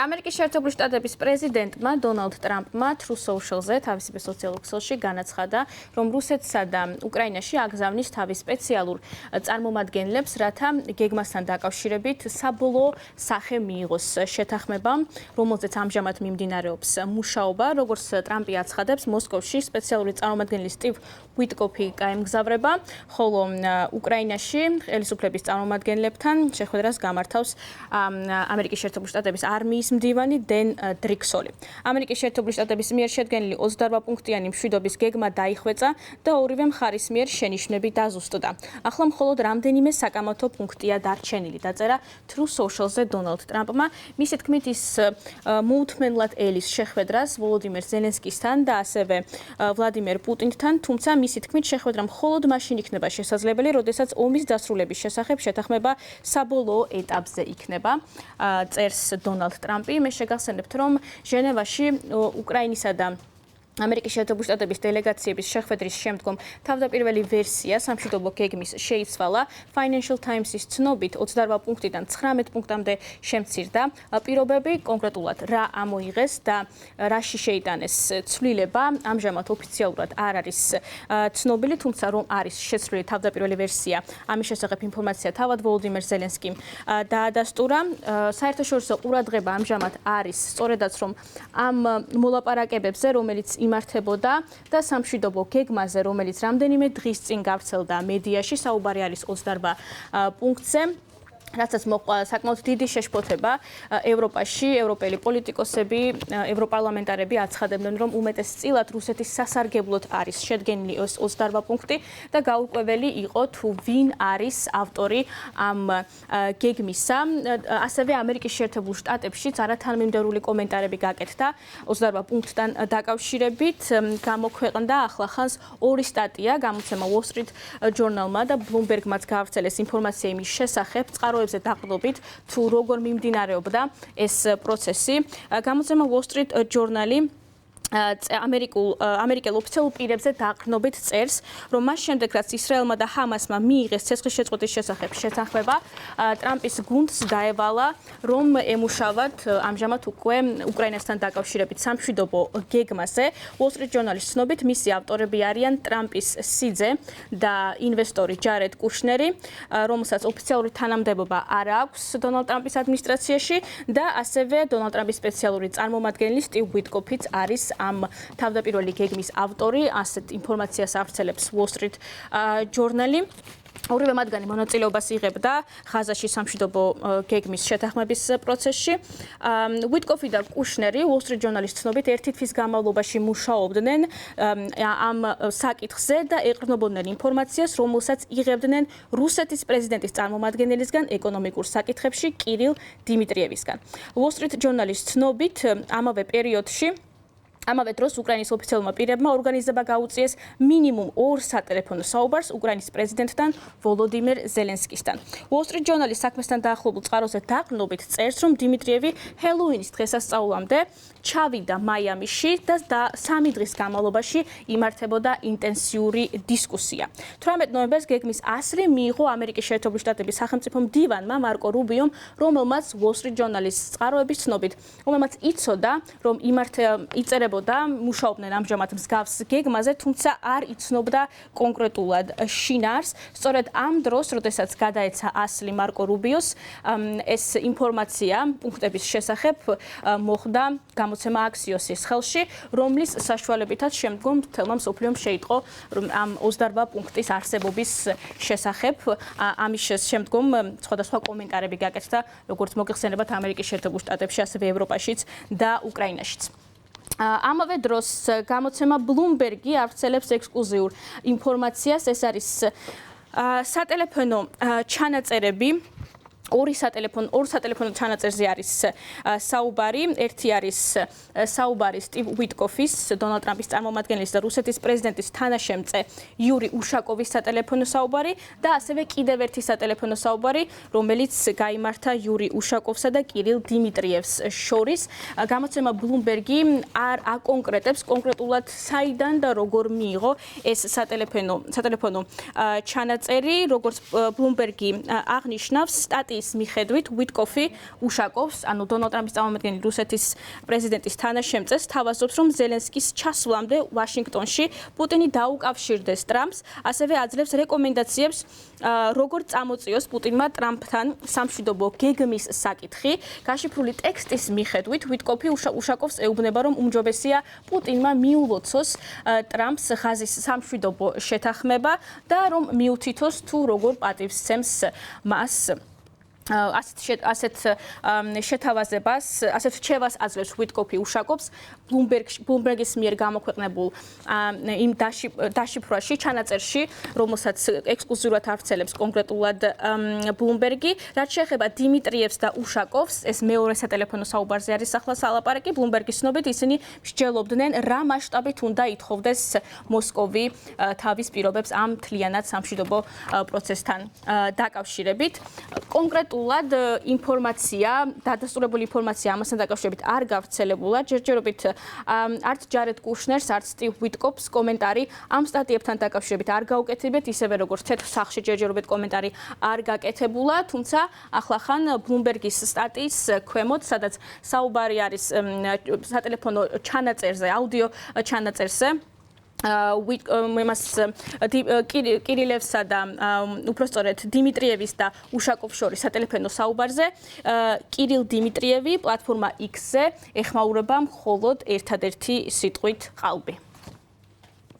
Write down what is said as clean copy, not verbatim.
ამერიკის შეერთებული შტატების პრეზიდენტმა დონალდ ტრამპმა Truth Social-ზე თავისუფლ სოციალურ ქსელში განაცხადა, რომ რუსეთსა და უკრაინაში აგზავნის თავის სპეციალურ წარმომადგენლებს, რათა გეგმასთან დაკავშირებით საბოლოო სახე მიიღოს შეთანხმებამ, რომელზეც ამჟამად მიმდინარეობს მუშაობა, როგორც ტრამპი აცხადებს, მოსკოვში სპეციალური წარმომადგენელი სტივ უიტკოფი გაემგზავრება, ხოლო უკრაინაში ხელისუფლების წარმომადგენლებთან შეხვედრას გამართავს ამერიკის შეერთებული შტატების არმიის მდივანი დენ დრიქსოლი. ამერიკის შეერთებული შტატების მიერ შედგენილი 28 პუნქტიანი მშვიდობის გეგმა დაიხვეწა და ორივე მხარის მიერ შენიშვნები დაზუსტდა. ახლა მხოლოდ რამდენიმე საკამათო პუნქტია დარჩენილი, დაწერა Truth Social-ზე დონალდ ტრამპმა. მისი თქმით, ის მოუთმენლად ელის შეხვედრას ვოლოდიმირ ზელენსკისთან და ასევე ვლადიმერ პუტინთან, თუმცა მისი თქმით, შეხვედრა მხოლოდ მაშინ იქნება შესაძლებელი, როდესაც ომის დასრულების შესახებ შეთანხმება საბოლოო ეტაპზე იქნება, წერს დონალდ ტრამპი. მე შეგახსენებთ, რომ ჟენევაში უკრაინისა და ამერიკის შეერთებული შტატების დელეგაციების შეხვედრის შემდგომ თავდაპირველი ვერსია სამშვიდობო გეგმის შეიცვალა. Financial Times-ის ცნობით 28 პუნქტიდან 19 პუნქტამდე შემცირდა პირობები, კონკრეტულად რა ამოიღეს და რაში შეიტანეს ცვლილება. ამჟამად ოფიციალურად არ არის ცნობილი, თუმცა რომ არის შეცვლილი თავდაპირველი ვერსია, ამის შესახებ ინფორმაცია თავად ვოლოდიმირ ზელენსკიმ დაადასტურა. საერთაშორისო ყურადღება ამჟამად არის სწორედაც რომ ამ მოლაპარაკებებზე, რომელიც იმართებოდა და სამშვიდობო გეგმაზე, რომელიც რამდენიმე დღის წინ გავრცელდა მედიაში, საუბარი არის 28 პუნქტზე. რასაც მოყვა საკმაოდ დიდი შეშფოთება ევროპაში, ევროპელი პოლიტიკოსები, ევროპარლამენტარები აცხადებდნენ, რომ უმეტესწილად რუსეთის სასარგებლოდ არის შედგენილი ეს 28 პუნქტი და გაურკვეველი იყო თუ ვინ არის ავტორი ამ გეგმისა. ასევე ამერიკის შეერთებულ შტატებშიც არათანმიმდევრული კომენტარები გაკეთდა 28 პუნქტთან დაკავშირებით. გამოქვეყნდა ახლახანს ორი სტატია, გამოცემა Wall Street Journal-მა და Bloomberg-მაც გაავრცელეს ინფორმაცია იმის შესახებ, წყაროებზე დაყრდნობით თუ როგორ მიმდინარეობდა ეს პროცესი. გამოცემა Wall Street Journal-ი ამერიკელ ოფიციალურ პირებზე დაყრდნობით წერს, რომ მას შემდეგ, რაც ისრაელმა და ჰამასმა მიიღეს ცეცხლის შეწყვეტის შესახებ შეთანხმება, ტრამპის გუნდს დაევალა, რომ ემუშავათ ამჟამად უკვე უკრაინასთან დაკავშირებით სამშვიდობო გეგმაზე. Wall Street Journal-ის ცნობით, მისი ავტორები არიან ტრამპის სიძე და ინვესტორი ჯარედ კუშნერი, რომელსაც ოფიციალური თანამდებობა არ აქვს დონალდ ტრამპის ადმინისტრაციაში და ასევე დონალდ ტრამპის სპეციალური წარმომადგენელი სტივ უიტკოფიც არის ამ თავდაპირველი გეგმის ავტორი, ასეთ ინფორმაციას ავრცელებს Wall Street Journal-ი. ორივე მათგანი მონაწილეობას იღებდა ღაზაში სამშვიდობო გეგმის შეთანხმების პროცესში. უიტკოფი და კუშნერი Wall Street Journal-ის ცნობით ერთი თვის განმავლობაში მუშაობდნენ ამ საკითხზე და ეყრდნობოდნენ ინფორმაციას, რომელსაც იღებდნენ რუსეთის პრეზიდენტის წარმომადგენელისგან ეკონომიკურ საკითხებში კირილ დიმიტრიევისგან. Wall Street Journal-ის ცნობით ამავე პერიოდში ამავე დროს უკრაინის ოფიციალურმა პირებმა ორგანიზება გაუწიეს მინიმუმ 2 სატელეფონო საუბარს უკრაინის პრეზიდენტთან ვოლოდიმირ ზელენსკისთან. Wall Street Journal-ის საქმესთან დაახლოებულ წყაროზე დაყრდნობით წერს, რომ დიმიტრიევი ჰელოუინის დღესასწაულამდე ჩავიდა მაიამიში და 3 დღის განმავლობაში იმართებოდა ინტენსიური დისკუსია. 18 ნოემბერს გეგმის ასლი მიიღო ამერიკის შეერთებული შტატების სახელმწიფო მდივანმა მარკო რუბიომ, რომელმაც Wall Street Journal-ის წყაროების ცნობით, რომელმაც იცოდა, რომ იწერებოდა მუშაობდნენ ამჟამად მსგავს გეგმაზე, თუმცა არ იცნობდა კონკრეტულად შინაარს. სწორედ ამ დროს, როდესაც გადაეცა ასლი მარკო რუბიოს, ეს ინფორმაცია პუნქტების შესახებ მოხვდა გამოცემა Axios-ის ხელში, რომლის საშუალებითაც შემდგომ მთელმა მსოფლიომ შეიტყო ამ 28 პუნქტის არსებობის შესახებ. ამის შემდგომ სხვადასხვა კომენტარები გაკეთდა, როგორც მოგეხსენებათ ამერიკის შეერთებულ შტატებში, ასევე ევროპაშიც და უკრაინაშიც. ამავე დროს გამოცემა Bloomberg-ი ავრცელებს ექსკლუზიურ ინფორმაციას, ეს არის სატელეფონო ჩანაწერები. ორი სატელეფონო ჩანაწერზე არის საუბარი. ერთი არის საუბარი სტივ უიტკოფის, დონალდ ტრამპის წარმომადგენლის და რუსეთის პრეზიდენტის თანაშემწე იური უშაკოვის სატელეფონო საუბარი და ასევე კიდევ ერთი სატელეფონო საუბარი, რომელიც გაიმართა იური უშაკოვსა და კირილ დიმიტრიევს შორის. გამოცემა Bloomberg-ი არ აკონკრეტებს კონკრეტულად საიდან და როგორ მიიღო ეს სატელეფონო ჩანაწერი, როგორც Bloomberg-ი აღნიშნავს, სტატიის სტატიის მიხედვით ვიტკოფი უშაკოვს, ანუ დონალდ ტრამპის წარმომადგენელი რუსეთის პრეზიდენტის თანაშემწეს, თავაზობს, რომ ზელენსკის ჩასვლამდე ვაშინგტონში პუტინი დაუკავშირდეს ტრამპს, ასევე აძლევს რეკომენდაციებს, როგორ წამოწიოს პუტინმა ტრამპთან სამშვიდობო გეგმის საკითხი. გაშიფრული ტექსტის მიხედვით ვიტკოფი უშაკოვს ეუბნება, რომ უმჯობესია პუტინმა მიულოცოს ტრამპს ღაზის სამშვიდობო შეთანხმება და რომ მიუთითოს თუ როგორ პატივს სცემს მას. ასეთ შეთავაზებას, ასეთ რჩევას აძლევს ვიტკოფი უშაკოვს ბლუმბერგის მიერ გამოქვეყნებულ იმ დაშიფრვაში, ჩანაწერში, რომელსაც ექსკლუზიურად ავრცელებს კონკრეტულად ბლუმბერგი. რაც შეეხება დიმიტრიევს და უშაკოვს, ეს მეორე სატელეფონო საუბარზე არის ახლა სალაპარაკი. ბლუმბერგის ცნობით ისინი მსჯელობდნენ, რა მასშტაბით უნდა ითხოვდეს მოსკოვი თავის პირობებს ამ მთლიანად სამშვიდობო პროცესთან დაკავშირებით. კონკრეტულად ინფორმაცია, დადასტურებული ინფორმაცია ამასთან დაკავშირებით არ გავრცელებულა. ჯერჯერობით არც ჯარედ კუშნერს, არც სტივ ვიტკოფს კომენტარი ამ სტატიებთან დაკავშირებით არ გაუკეთებიათ, ისევე როგორც თეთრ სახლში ჯერჯერობით კომენტარი არ გაკეთებულა, თუმცა ახლახან ბლუმბერგის სტატიის ქვემოთ, სადაც საუბარი არის სატელეფონო ჩანაწერზე, აუდიო ჩანაწერზე, კირილევსა და უпростоრეთ დიმიტრიევის და უშაკოვს შორის სატელეფონო საუბარზე კირილ დიმიტრიევი პლატფორმა X-ზე ეხმაურება მხოლოდ ერთადერთი სიტყვით ყალბი.